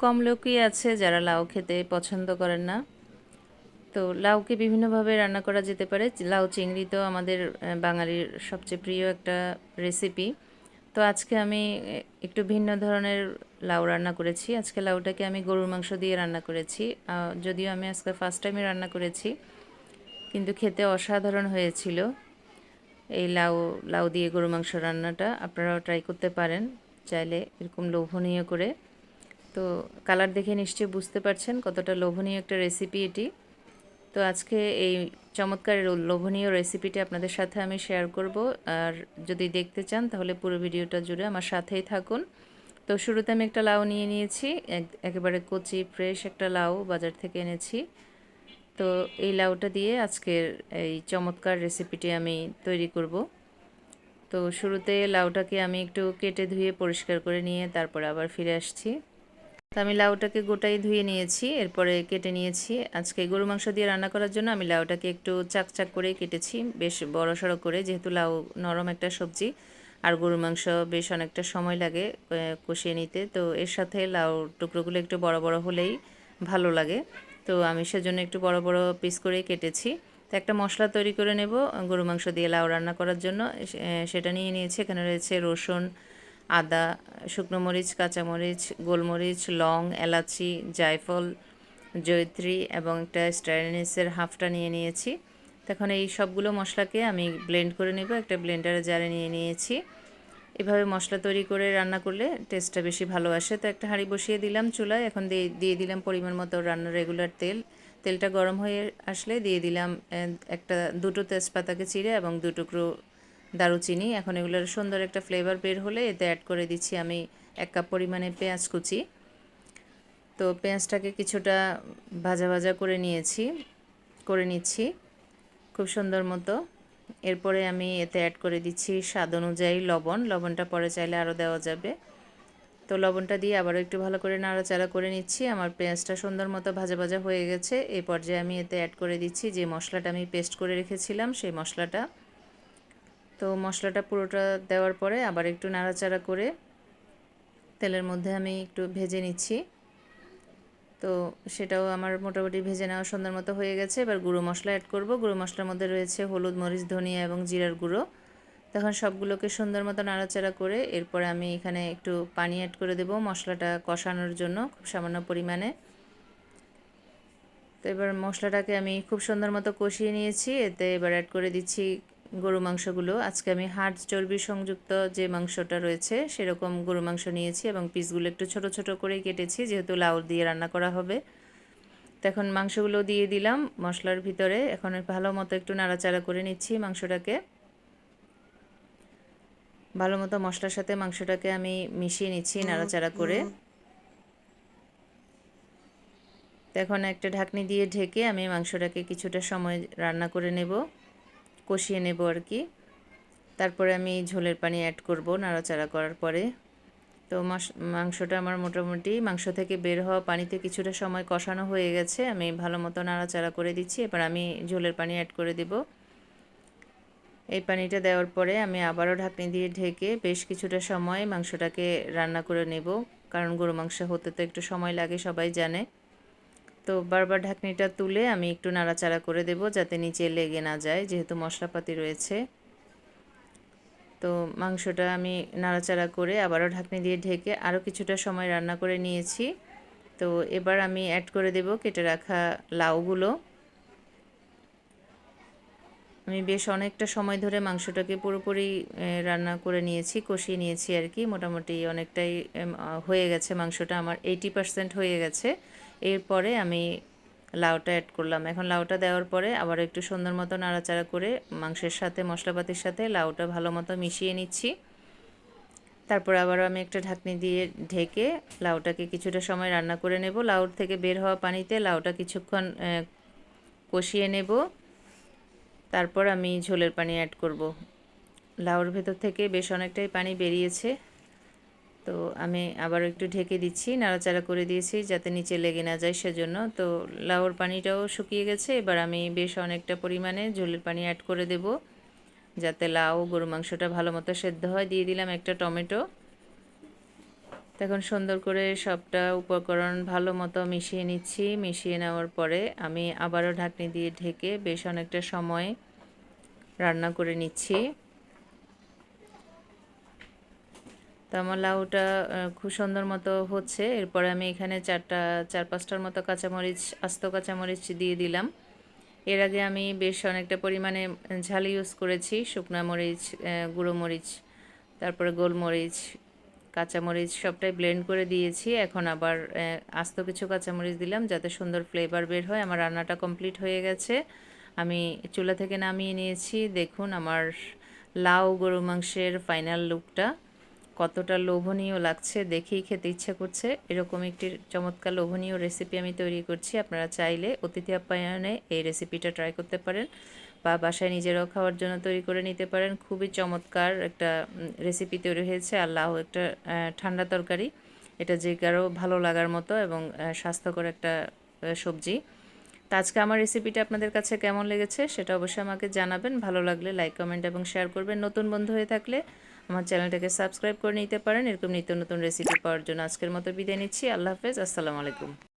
কম লোকই আছে যারা লাউ খেতে পছন্দ করেন না। তো লাউকে বিভিন্নভাবে রান্না করা যেতে পারে। লাউ চিংড়ি তো আমাদের বাঙালির সবচেয়ে প্রিয় একটা রেসিপি। তো আজকে আমি একটু ভিন্ন ধরনের লাউ রান্না করেছি। আজকে লাউটাকে আমি গরুর মাংস দিয়ে রান্না করেছি। যদিও আমি আজকে ফার্স্ট টাইমে রান্না করেছি, কিন্তু খেতে অসাধারণ হয়েছিল। এই লাউ লাউ দিয়ে গরুর মাংস রান্নাটা আপনারাও ট্রাই করতে পারেন চাইলে, এরকম লোভনীয় করে। তো কালার দেখে নিশ্চয়ই বুঝতে পারছেন কতটা লোভনীয় একটা রেসিপি এটি। তো আজকে এই চমৎকার লোভনীয় রেসিপিটি আপনাদের সাথে আমি শেয়ার করব। আর যদি দেখতে চান তাহলে পুরো ভিডিওটা জুড়ে আমার সাথেই থাকুন। তো শুরুতে আমি একটা লাউ নিয়ে নিয়েছি, একেবারে কচি ফ্রেশ একটা লাউ বাজার থেকে এনেছি। তো এই লাউটা দিয়ে আজকের এই চমৎকার রেসিপিটি আমি তৈরি করব। তো শুরুতে লাউটাকে আমি একটু কেটে ধুয়ে পরিষ্কার করে নিয়ে তারপরে আবার ফিরে আসছি। তো আমি লাউটাকে গোটাই ধুয়ে নিয়েছি, এরপরে কেটে নিয়েছি। আজকে গরু মাংস দিয়ে রান্না করার জন্য আমি লাউটাকে একটু চাকচাক করে কেটেছি, বেশ বড়সড় করে, যেহেতু লাউ নরম একটা সবজি আর গরুর মাংস বেশ অনেকটা সময় লাগে কষিয়ে নিতে। তো এর সাথে লাউ টুকরোগুলো একটু বড় বড় হলেই ভালো লাগে। তো আমি সেজন্য একটু বড় বড় পিস করেই কেটেছি। তো একটা মশলা তৈরি করে নেব গরু মাংস দিয়ে লাউ রান্না করার জন্য। সেটা নিয়ে নিয়েছি। এখানে রয়েছে রসুন, আদা, শুকনো মরিচ, কাঁচামরিচ, গোলমরিচ, লং, এলাচি, জায়ফল, জয়িত্রী এবং একটা স্টার হাফটা নিয়ে নিয়েছি। তখন এই সবগুলো মশলাকে আমি ব্লেন্ড করে নেব। একটা ব্লেন্ডারে জারে নিয়ে নিয়েছি। এভাবে মশলা তৈরি করে রান্না করলে টেস্টটা বেশি ভালো আসে। তো একটা হাঁড়ি বসিয়ে দিলাম চুলায়। এখন দিয়ে দিলাম পরিমাণ মতো রান্নার রেগুলার তেল। তেলটা গরম হয়ে আসলে দিয়ে দিলাম দুটো তেজপাতাকে চিড়ে এবং 2 টুকরো দারুচিনি। এখন এগুলোর সুন্দর একটা ফ্লেভার বের হলে এতে অ্যাড করে দিচ্ছি আমি 1 কাপ পরিমাণে পেঁয়াজ কুচি। তো পেঁয়াজটাকে কিছুটা ভাজা ভাজা করে নিচ্ছি খুব সুন্দর মতো। এরপরে আমি এতে অ্যাড করে দিচ্ছি স্বাদ অনুযায়ী লবণ। লবণটা পরে চাইলে আরও দেওয়া যাবে। তো লবণটা দিয়ে আবারও একটু ভালো করে নাড়াচাড়া করে নিচ্ছি। আমার পেঁয়াজটা সুন্দর মতো ভাজা ভাজা হয়ে গেছে। এই পর্যায়ে আমি এতে অ্যাড করে দিচ্ছি যে মশলাটা আমি পেস্ট করে রেখেছিলাম, সেই মশলাটা। তো মশলাটা পুরোটা দেওয়ার পরে আবার একটু নাড়াচাড়া করে তেলের মধ্যে আমি একটু ভেজে নিচ্ছি। তো সেটাও আমার মোটামুটি ভেজে নেওয়া সুন্দর মতো হয়ে গেছে। এবার গুঁড়ো মশলা অ্যাড করব। গুঁড়ো মশলার মধ্যে রয়েছে হলুদ, মরিচ, ধনিয়া এবং জিরার গুঁড়ো। তখন সবগুলোকে সুন্দর মতো নাড়াচাড়া করে এরপরে আমি এখানে একটু পানি অ্যাড করে দেব মশলাটা কষানোর জন্য, খুব সামান্য পরিমাণে। তো এবার মশলাটাকে আমি খুব সুন্দর মতো কষিয়ে নিয়েছি। এতে এবার অ্যাড করে দিচ্ছি গরু মাংসগুলো। আজকে আমি হাড় চর্বি সংযুক্ত যে মাংসটা রয়েছে সেরকম গরু মাংস নিয়েছি এবং পিসগুলো একটু ছোট ছোট করেই কেটেছি, যেহেতু লাউ দিয়ে রান্না করা হবে। তো এখন মাংসগুলো দিয়ে দিলাম মশলার ভিতরে। এখন ভালো মতো একটু নাড়াচাড়া করে নিচ্ছি মাংসটাকে। ভালো মতো মশলার সাথে মাংসটাকে আমি মিশিয়ে নিচ্ছি নাড়াচাড়া করে। তো এখন একটা ঢাকনি দিয়ে ঢেকে আমি মাংসটাকে কিছুটা সময় রান্না করে নেব, কষিয়ে নেব আর কি। তারপরে আমি ঝোলের পানি অ্যাড করব নাড়াচাড়া করার পরে। তো মাংসটা আমার মোটামুটি মাংস থেকে বের হওয়া পানিতে কিছুটা সময় কষানো হয়ে গেছে। আমি ভালো মতো নাড়াচাড়া করে দিচ্ছি। এবার আমি ঝোলের পানি অ্যাড করে দেব। এই পানিটা দেওয়ার পরে আমি আবারও ঢাকনি দিয়ে ঢেকে বেশ কিছুটা সময় মাংসটাকে রান্না করে নেব, কারণ গরু মাংস হতে তো একটু সময় লাগে, সবাই জানে। তো বারবার ঢাকনিটা তুলে আমি একটু নাড়াচাড়া করে দেব যাতে নিচে লেগে না যায়, যেহেতু মশলাপাতি রয়েছে। তো মাংসটা আমি নাড়াচাড়া করে আবারও ঢাকনি দিয়ে ঢেকে আরও কিছুটা সময় রান্না করে নিয়েছি। তো এবার আমি অ্যাড করে দেব কেটে রাখা লাউগুলো। আমি বেশ অনেকটা সময় ধরে মাংসটাকে পুরোপুরি রান্না করে নিয়েছি, কষিয়ে নিয়েছি আর কি। মোটামুটি অনেকটাই হয়ে গেছে, মাংসটা আমার 80% হয়ে গেছে। এরপরে আমি লাউটা অ্যাড করলাম। এখন লাউটা দেওয়ার পরে আবার একটু সুন্দর মতো নাড়াচাড়া করে মাংসের সাথে মশলাপাতির সাথে লাউটা ভালো মতো মিশিয়ে নিচ্ছি। তারপর আবারও আমি একটা ঢাকনি দিয়ে ঢেকে লাউটাকে কিছুটা সময় রান্না করে নেব। লাউর থেকে বের হওয়া পানিতে লাউটা কিছুক্ষণ কষিয়ে নেব। তারপর আমি ঝোলের পানি অ্যাড করব। লাউর ভেতর থেকে বেশ অনেকটাই পানি বেরিয়েছে। তো আমি আবার একটু ঢেকে দিচ্ছি, নাড়াচাড়া করে দিয়েছি যাতে নিচে লেগে না যায় সেজন্য। তো লাউর পানিটাও শুকিয়ে গেছে। এবার আমি বেশ অনেকটা পরিমাণে ঝোলের পানি অ্যাড করে দেব যাতে লাউ গরু মাংসটা ভালো মতো সেদ্ধ হয়। দিয়ে দিলাম একটা টমেটো। তো এখন সুন্দর করে সবটা উপকরণ ভালো মতো মিশিয়ে নিচ্ছি। মিশিয়ে নেওয়ার পরে আমি আবারও ঢাকনি দিয়ে ঢেকে বেশ অনেকটা সময় রান্না করে নিচ্ছি। তো আমার লাউটা খুব সুন্দর মতো হচ্ছে। এরপরে আমি এখানে 4-5টার মতো কাঁচামরিচ, আস্ত কাঁচামরিচ দিয়ে দিলাম। এর আগে আমি বেশ অনেকটা পরিমাণে ঝাল ইউজ করেছি। শুকনা মরিচ, গুঁড়ো মরিচ, তারপরে গোলমরিচ, কাঁচামরিচ সবটাই ব্লেন্ড করে দিয়েছি। এখন আবার আস্ত কিছু কাঁচামরিচ দিলাম যাতে সুন্দর ফ্লেভার বের হয়। আমার রান্নাটা কমপ্লিট হয়ে গেছে। আমি চুলা থেকে নামিয়ে নিয়েছি। দেখুন আমার লাউ গরু মাংসের ফাইনাল লুকটা কতটা লোভনীয় লাগছে, দেখেই খেতে ইচ্ছা করছে। এরকম একটি চমৎকার লোভনীয় রেসিপি আমি তৈরি করছি। আপনারা চাইলে অতিথি আপ্যায়নে এই রেসিপিটা ট্রাই করতে পারেন বা বাসায় নিজেরাও খাওয়ার জন্য তৈরি করে নিতে পারেন। খুবই চমৎকার একটা রেসিপি তৈরি হয়েছে। আর লাউ একটা ঠান্ডা তরকারি, এটা যে কারো ভালো লাগার মতো এবং স্বাস্থ্যকর একটা সবজি। তো আজকে আমার রেসিপিটা আপনাদের কাছে কেমন লেগেছে সেটা অবশ্যই আমাকে জানাবেন। ভালো লাগলে লাইক, কমেন্ট এবং শেয়ার করবেন। নতুন বন্ধু হয়ে থাকলে আমার চ্যানেলটাকে সাবস্ক্রাইব করে নিতে পারেন এরকম নিত্য নতুন রেসিপি পাওয়ার জন্য। আজকের মতো বিদায় নিচ্ছি। আল্লাহ হাফেজ। আসসালামু আলাইকুম।